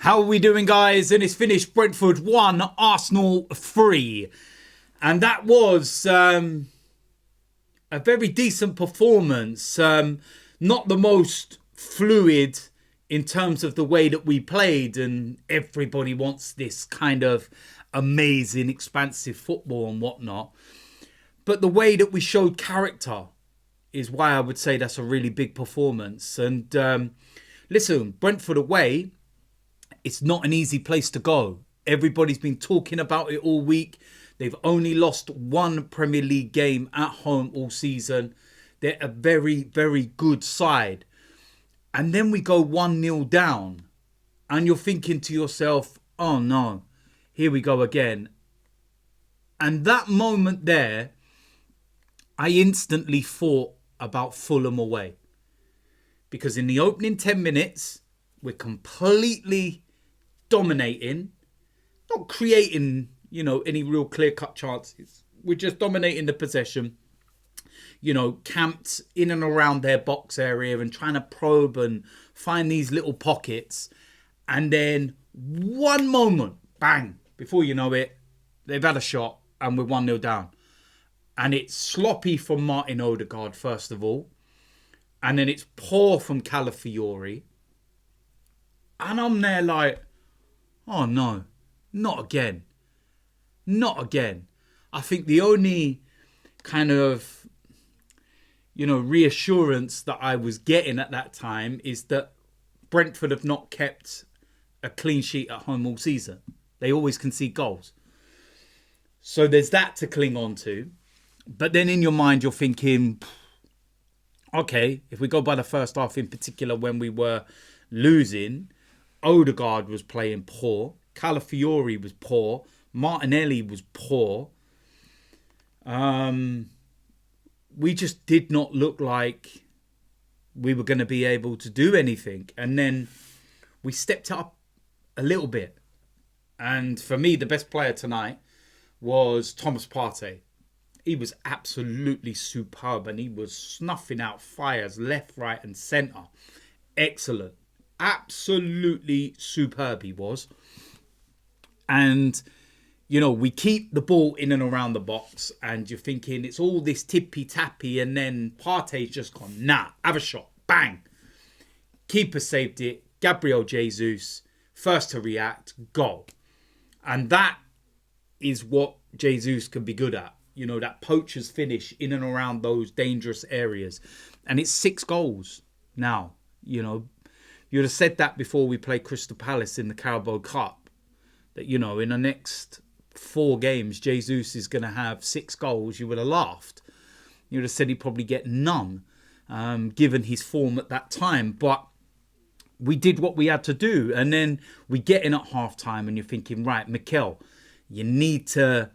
How are we doing, guys? And it's finished Brentford 1, Arsenal 3. And that was a very decent performance. Not the most fluid in terms of the way that we played. And everybody wants this kind of amazing, expansive football and whatnot. But the way that we showed character is why I would say that's a really big performance. And listen, Brentford away, it's not an easy place to go. Everybody's been talking about it all week. They've only lost one Premier League game at home all season. They're a very, very good side. And then we go 1-0 down. And you're thinking to yourself, oh no, here we go again. And that moment there, I instantly thought about Fulham away. Because in the opening 10 minutes, we're completely dominating, not creating, any real clear-cut chances. We're just dominating the possession, camped in and around their box area and trying to probe and find these little pockets. And then one moment, bang, before you know it, they've had a shot and we're 1-0 down. And it's sloppy from Martin Odegaard, first of all. And then it's poor from Calafiori. And I'm there like, oh no, not again. Not again. I think the only kind of, reassurance that I was getting at that time is that Brentford have not kept a clean sheet at home all season. They always concede goals. So there's that to cling on to. But then in your mind, you're thinking, okay, if we go by the first half in particular, when we were losing, Odegaard was playing poor. Calafiori was poor. Martinelli was poor. We just did not look like we were going to be able to do anything. And then we stepped up a little bit. And for me, the best player tonight was Thomas Partey. He was absolutely superb and he was snuffing out fires left, right and centre. Excellent. Absolutely superb he was. And, we keep the ball in and around the box and you're thinking it's all this tippy-tappy and then Partey's just gone, nah, have a shot. Bang. Keeper saved it. Gabriel Jesus, first to react, goal. And that is what Jesus can be good at. That poacher's finish in and around those dangerous areas. And it's 6 goals now, You'd have said that before we play Crystal Palace in the Carabao Cup. That, in the next 4 games, Jesus is going to have 6 goals. You would have laughed. You would have said he'd probably get none, given his form at that time. But we did what we had to do. And then we get in at half-time and you're thinking, right, Mikel, you need to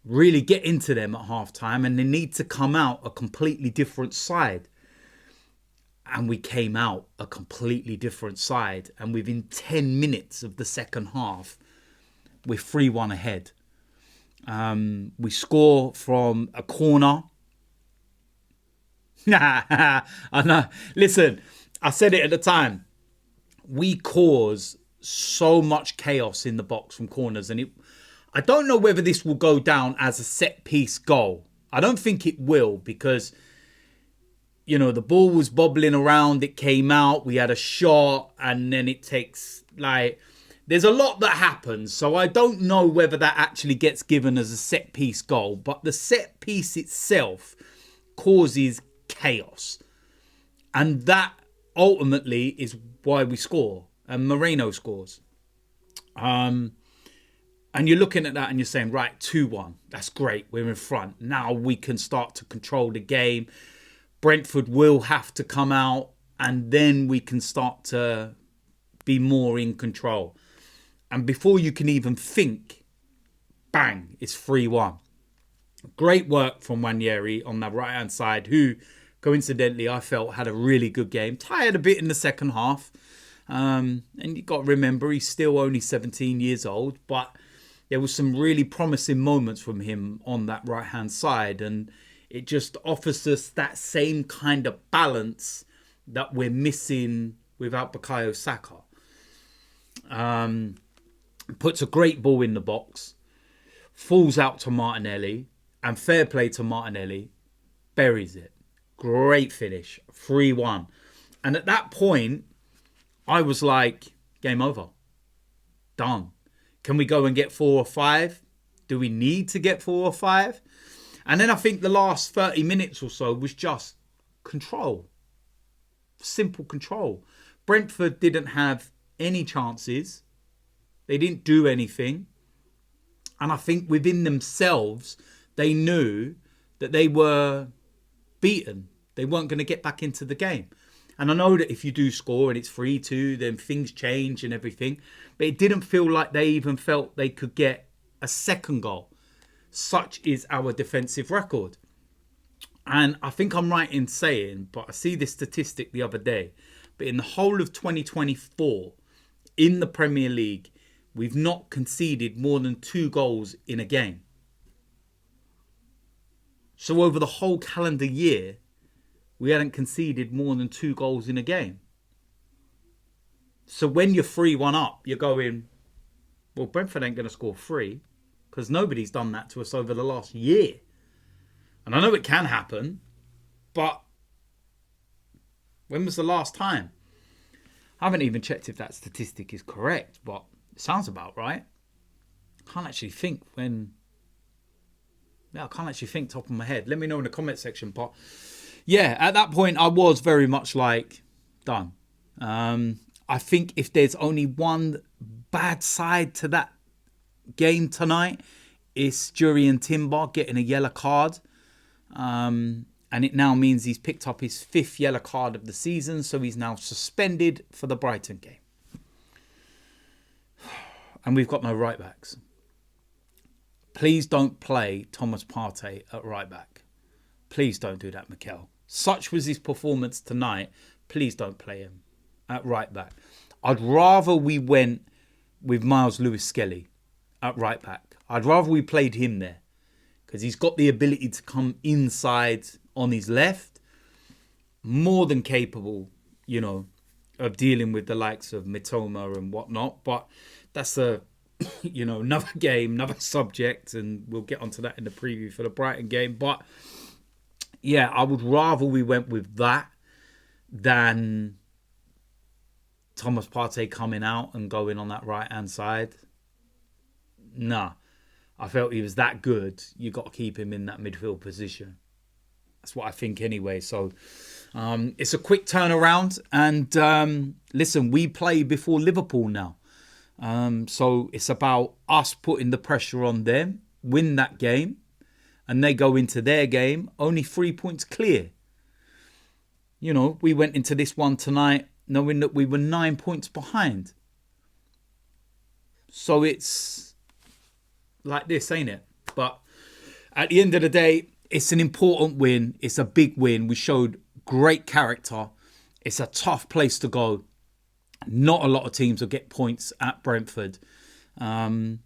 really get into them at half-time and they need to come out a completely different side. And we came out a completely different side. And within 10 minutes of the second half, we're 3-1 ahead. We score from a corner. I know. Listen, I said it at the time. We cause so much chaos in the box from corners. And I don't know whether this will go down as a set-piece goal. I don't think it will because the ball was bobbling around. It came out. We had a shot. And then it takes, there's a lot that happens. So I don't know whether that actually gets given as a set-piece goal. But the set-piece itself causes chaos. And that ultimately is why we score. And Moreno scores. And you're looking at that and you're saying, right, 2-1. That's great. We're in front. Now we can start to control the game. Brentford will have to come out and then we can start to be more in control. And before you can even think, bang, it's 3-1. Great work from Nwaneri on the right-hand side, who, coincidentally, I felt had a really good game. Tired a bit in the second half. And you've got to remember, he's still only 17 years old. But there was some really promising moments from him on that right-hand side. And it just offers us that same kind of balance that we're missing without Bukayo Saka. puts a great ball in the box, falls out to Martinelli, and fair play to Martinelli, buries it. Great finish, 3-1. And at that point, I was like, game over. Done. Can we go and get 4 or 5? Do we need to get 4 or 5? And then I think the last 30 minutes or so was just control. Simple control. Brentford didn't have any chances. They didn't do anything. And I think within themselves, they knew that they were beaten. They weren't going to get back into the game. And I know that if you do score and it's 3-2, then things change and everything. But it didn't feel like they even felt they could get a second goal. Such is our defensive record. And I think I'm right in saying, but I see this statistic the other day, but in the whole of 2024, in the Premier League, we've not conceded more than 2 goals in a game. So over the whole calendar year, we hadn't conceded more than 2 goals in a game. So when you're 3-1 up, you're going, well, Brentford ain't going to score 3 because nobody's done that to us over the last year. And I know it can happen, but when was the last time? I haven't even checked if that statistic is correct, but it sounds about right. I can't actually think when... Yeah, I can't actually think top of my head. Let me know in the comment section. But yeah, at that point, I was very much like, done. I think if there's only one bad side to that game tonight, it's Jurrien Timber getting a yellow card. And it now means he's picked up his 5th yellow card of the season. So he's now suspended for the Brighton game. And we've got no right backs. Please don't play Thomas Partey at right back. Please don't do that, Mikel. Such was his performance tonight. Please don't play him at right back. I'd rather we went with Miles Lewis-Skelly at right back. I'd rather we played him there because he's got the ability to come inside on his left. More than capable, you know, of dealing with the likes of Mitoma and whatnot. But that's another game, another subject, and we'll get onto that in the preview for the Brighton game. But yeah, I would rather we went with that than Thomas Partey coming out and going on that right-hand side. Nah, I felt he was that good. You got to keep him in that midfield position. That's what I think anyway. So it's a quick turnaround. And listen, we play before Liverpool now. So it's about us putting the pressure on them, win that game, and they go into their game only 3 points clear. You know, we went into this one tonight knowing that we were 9 points behind. So it's like this, ain't it? But at the end of the day, it's an important win. It's a big win. We showed great character. It's a tough place to go. Not a lot of teams will get points at Brentford. And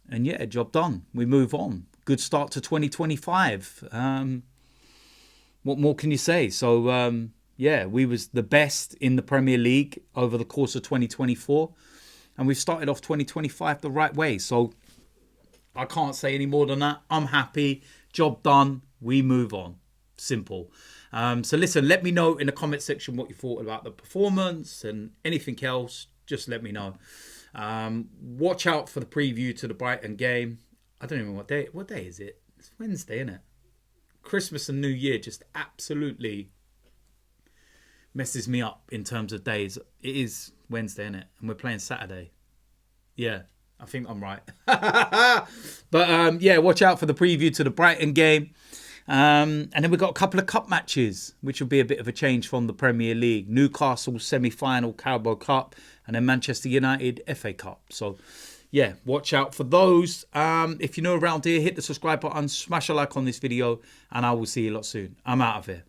yeah, job done. We move on. Good start to 2025. What more can you say? So, yeah, we was the best in the Premier League over the course of 2024. And we've started off 2025 the right way. So I can't say any more than that. I'm happy. Job done. We move on. Simple. So listen, let me know in the comment section what you thought about the performance and anything else. Just let me know. Watch out for the preview to the Brighton game. I don't even know what day is it? It's Wednesday, isn't it? Christmas and New Year just absolutely messes me up in terms of days. It is Wednesday, isn't it? And we're playing Saturday. Yeah, I think I'm right. But yeah, watch out for the preview to the Brighton game. And then we've got a couple of cup matches, which will be a bit of a change from the Premier League. Newcastle semi-final Carabao Cup, and then Manchester United FA Cup. So, yeah, watch out for those. If you're new around here, hit the subscribe button, smash a like on this video, and I will see you a lot soon. I'm out of here.